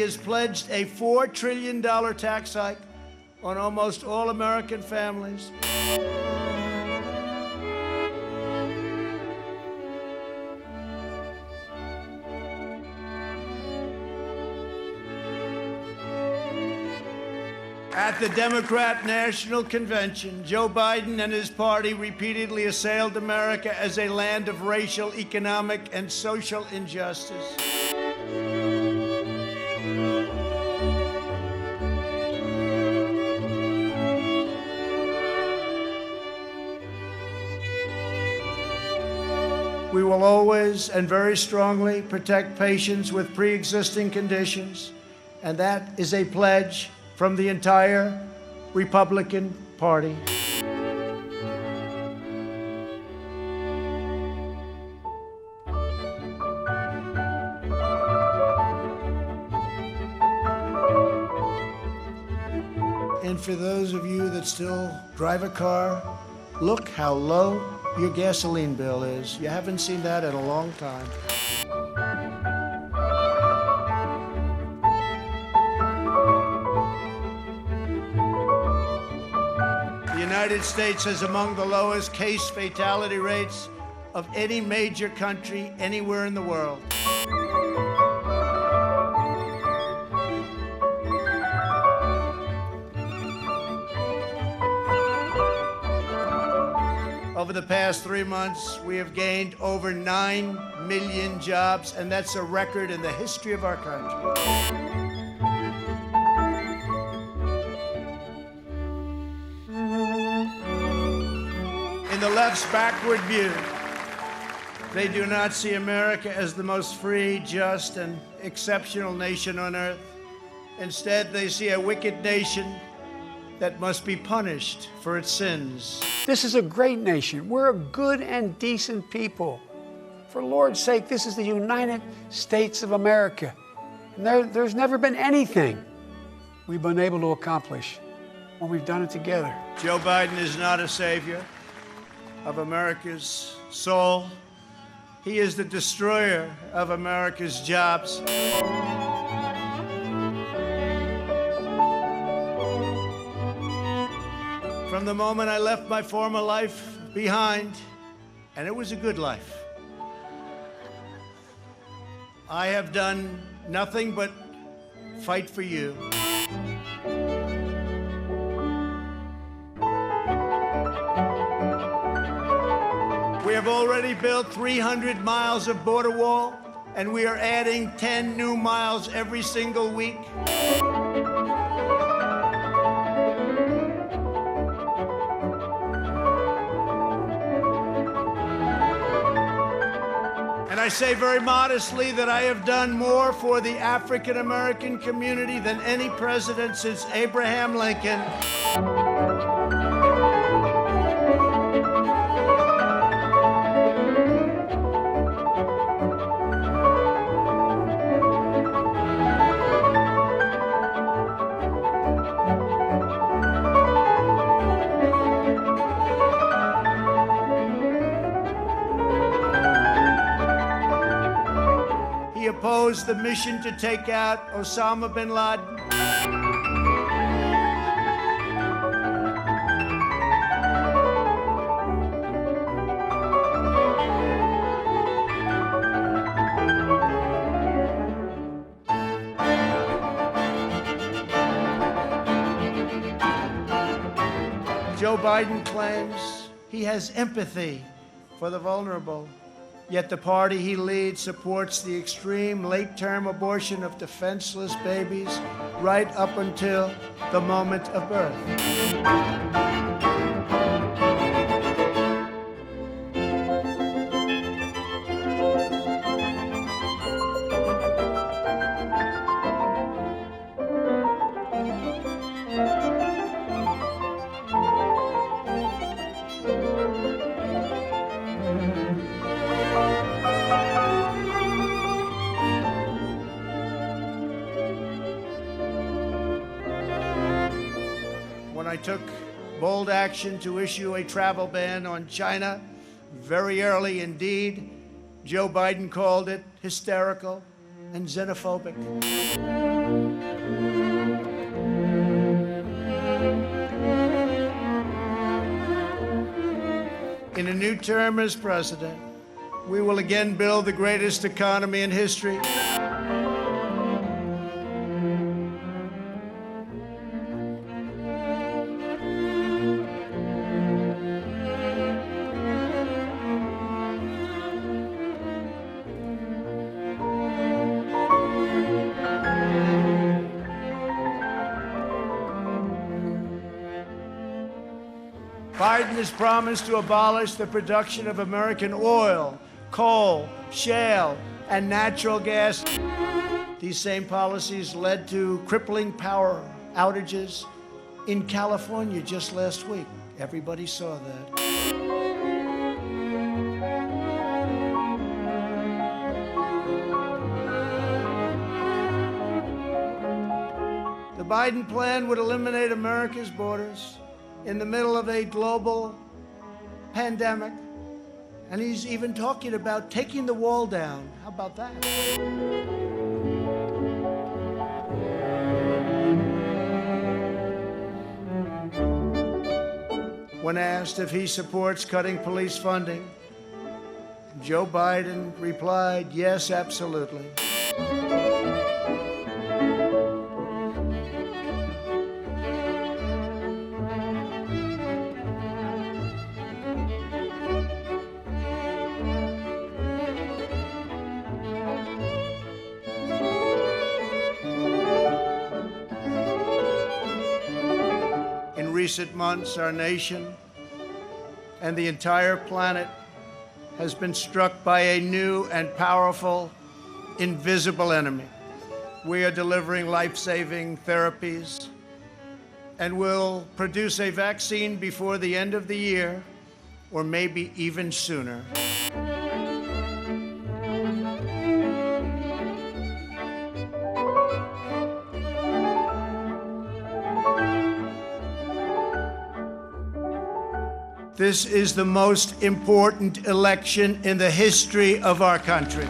has pledged a $4 trillion tax hike on almost all American families. At the Democrat National Convention, Joe Biden and his party repeatedly assailed America as a land of racial, economic, and social injustice. We will always and very strongly protect patients with pre-existing conditions, and that is a pledge from the entire Republican Party. And for those of you that still drive a car, look how low your gasoline bill is. You haven't seen that in a long time. The United States has among the lowest case fatality rates of any major country anywhere in the world. Over the past 3 months, we have gained over 9 million jobs, and that's a record in the history of our country. In the left's backward view, they do not see America as the most free, just, and exceptional nation on earth. Instead, they see a wicked nation that must be punished for its sins. This is a great nation. We're a good and decent people. For Lord's sake, this is the United States of America. And there's never been anything we've been able to accomplish when we've done it together. Joe Biden is not a savior of America's soul. He is the destroyer of America's jobs. From the moment I left my former life behind, and it was a good life, I have done nothing but fight for you. We have already built 300 miles of border wall, and we are adding 10 new miles every single week. And I say very modestly that I have done more for the African American community than any president since Abraham Lincoln. He opposed the mission to take out Osama bin Laden. Joe Biden claims he has empathy for the vulnerable. Yet the party he leads supports the extreme late-term abortion of defenseless babies right up until the moment of birth. When I took bold action to issue a travel ban on China very early indeed, Joe Biden called it hysterical and xenophobic. In a new term as president, we will again build the greatest economy in history. Biden has promised to abolish the production of American oil, coal, shale, and natural gas. These same policies led to crippling power outages in California just last week. Everybody saw that. The Biden plan would eliminate America's borders in the middle of a global pandemic. And he's even talking about taking the wall down. How about that? When asked if he supports cutting police funding, Joe Biden replied, yes, absolutely. In recent months, our nation and the entire planet has been struck by a new and powerful, invisible enemy. We are delivering life-saving therapies and will produce a vaccine before the end of the year, or maybe even sooner. This is the most important election in the history of our country.